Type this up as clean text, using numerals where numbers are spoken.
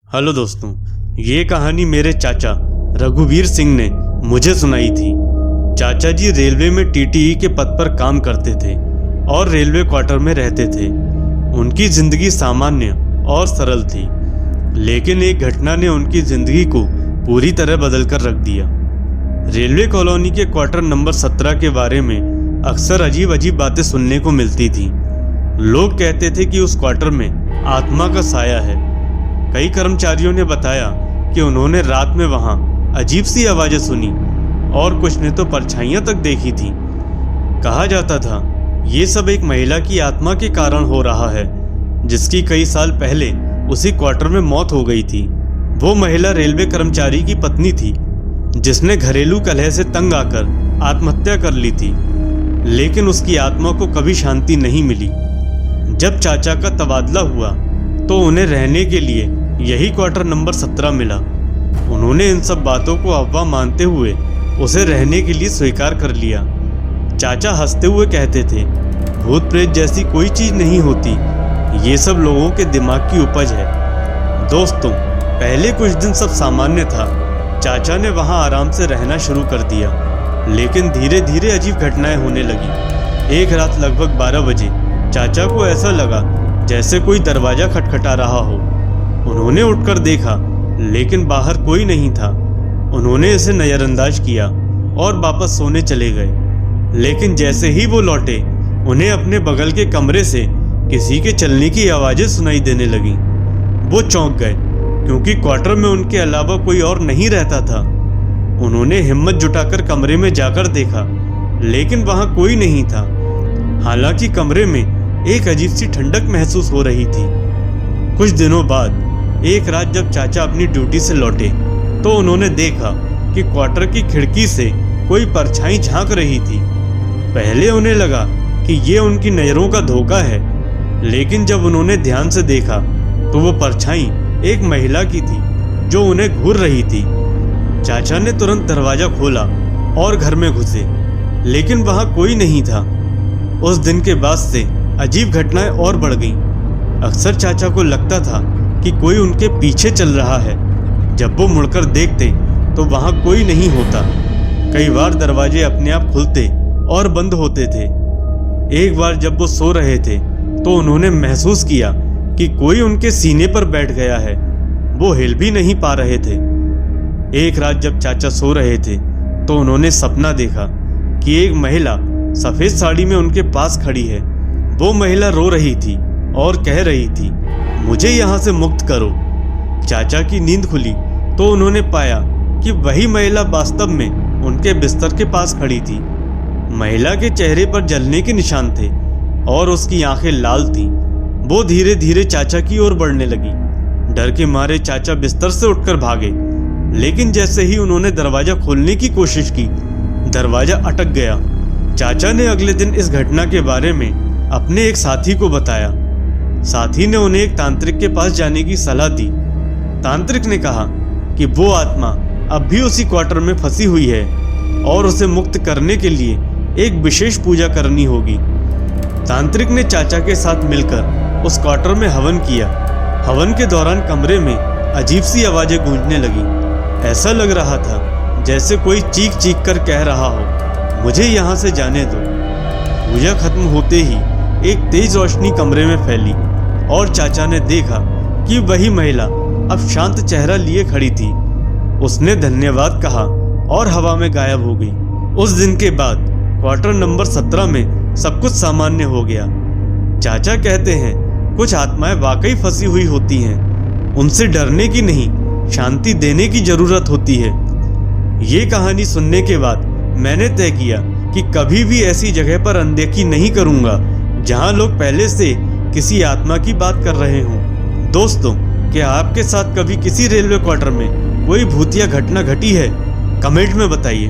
Hello दोस्तों, ये कहानी मेरे चाचा रघुवीर सिंह ने मुझे सुनाई थी। चाचा जी रेलवे में टीटीई के पद पर काम करते थे और रेलवे क्वार्टर में रहते थे। उनकी जिंदगी सामान्य और सरल थी, लेकिन एक घटना ने उनकी जिंदगी को पूरी तरह बदल कर रख दिया। रेलवे कॉलोनी के क्वार्टर नंबर 17 के बारे में अक्सर अजीब अजीब बातें सुनने को मिलती थी। लोग कहते थे कि उस क्वार्टर में आत्मा का साया है। कई कर्मचारियों ने बताया कि उन्होंने रात में वहां अजीब सी आवाजें सुनी और कुछ ने तो परछाइयां तक देखी थी। कहा जाता था ये सब एक महिला की आत्मा के कारण हो रहा है, जिसकी कई साल पहले उसी क्वार्टर में मौत हो गई थी। वो महिला रेलवे कर्मचारी की पत्नी थी, जिसने घरेलू कलह से तंग आकर आत्महत्या कर ली थी, लेकिन उसकी आत्मा को कभी शांति नहीं मिली। जब चाचा का तबादला हुआ तो उन्हें रहने के लिए यही क्वार्टर नंबर 17 मिला। उन्होंने इन सब बातों को अफवाह मानते हुए उसे रहने के लिए स्वीकार कर लिया। चाचा हंसते हुए कहते थे, भूत प्रेत जैसी कोई चीज नहीं होती, ये सब लोगों के दिमाग की उपज है। दोस्तों, पहले कुछ दिन सब सामान्य था। चाचा ने वहां आराम से रहना शुरू कर दिया, लेकिन धीरे धीरे अजीब घटनाएं होने लगी। एक रात लगभग 12 बजे चाचा को ऐसा लगा जैसे कोई दरवाजा खटखटा रहा हो। उन्होंने उठकर देखा, लेकिन बाहर कोई नहीं था। उन्होंने इसे नजरअंदाज किया और वापस सोने चले गए। लेकिन जैसे ही वो लौटे, उन्हें अपने बगल के कमरे से किसी के चलने की आवाजें सुनाई देने लगीं। वो चौंक गए, क्योंकि क्वार्टर में उनके अलावा कोई और नहीं रहता था। उन्होंने हिम्मत जुटाकर कमरे में जाकर देखा, लेकिन वहां कोई नहीं था। हालांकि कमरे में एक अजीब सी ठंडक महसूस हो रही थी। कुछ दिनों बाद एक रात जब चाचा अपनी ड्यूटी से लौटे, तो उन्होंने देखा कि क्वार्टर की खिड़की से कोई परछाई झांक रही थी। पहले उन्हें लगा कि ये उनकी नजरों का धोखा है, लेकिन जब उन्होंने ध्यान से देखा तो वो परछाई एक महिला की थी, जो उन्हें घूर रही थी। चाचा ने तुरंत दरवाजा खोला और घर में घुसे, लेकिन वहां कोई नहीं था। उस दिन के बाद से अजीब घटनाएं और बढ़ गईं। अक्सर चाचा को लगता था कि कोई उनके पीछे चल रहा है। जब वो मुड़कर देखते तो वहां कोई नहीं होता। कई बार दरवाजे अपने आप खुलते और बंद होते थे। एक बार जब वो सो रहे थे तो उन्होंने महसूस किया कि कोई उनके सीने पर बैठ गया है। वो हिल भी नहीं पा रहे थे। एक रात जब चाचा सो रहे थे तो उन्होंने सपना देखा कि एक महिला सफेद साड़ी में उनके पास खड़ी है। वो महिला रो रही थी और कह रही थी, मुझे यहाँ से मुक्त करो। चाचा की नींद खुली तो उन्होंने पाया कि वही महिला वास्तव में उनके बिस्तर के पास खड़ी थी। महिला के चेहरे पर जलने के निशान थे और उसकी आंखें लाल थीं। वो धीरे धीरे चाचा की ओर बढ़ने लगी। डर के मारे चाचा बिस्तर से उठकर भागे, लेकिन जैसे ही उन्होंने दरवाजा खोलने की कोशिश की, दरवाजा अटक गया। चाचा ने अगले दिन इस घटना के बारे में अपने एक साथी को बताया। साथी ने उन्हें एक तांत्रिक के पास जाने की सलाह दी। तांत्रिक ने कहा कि वो आत्मा अब भी उसी क्वार्टर में फंसी हुई है और उसे मुक्त करने के लिए एक विशेष पूजा करनी होगी। तांत्रिक ने चाचा के साथ मिलकर उस क्वार्टर में हवन किया। हवन के दौरान कमरे में अजीब सी आवाजें गूंजने लगी। ऐसा लग रहा था जैसे कोई चीख चीख कर कह रहा हो, मुझे यहाँ से जाने दो। पूजा खत्म होते ही एक तेज रोशनी कमरे में फैली और चाचा ने देखा कि वही महिला अब शांत चेहरा लिए खड़ी थी। उसने धन्यवाद कहा और हवा में गायब हो गई। उस दिन के बाद क्वार्टर नंबर 17 में सब कुछ सामान्य हो गया। चाचा कहते हैं, कुछ आत्माएं वाकई फंसी हुई होती हैं। उनसे डरने की नहीं, शांति देने की जरूरत होती है। ये कहानी सुनने के बाद मैंने तय किया कि कभी भी ऐसी जगह पर अनदेखी नहीं करूंगा जहां लोग पहले से किसी आत्मा की बात कर रहे हों। दोस्तों, क्या आपके साथ कभी किसी रेलवे क्वार्टर में कोई भूतिया घटना घटी है? कमेंट में बताइए।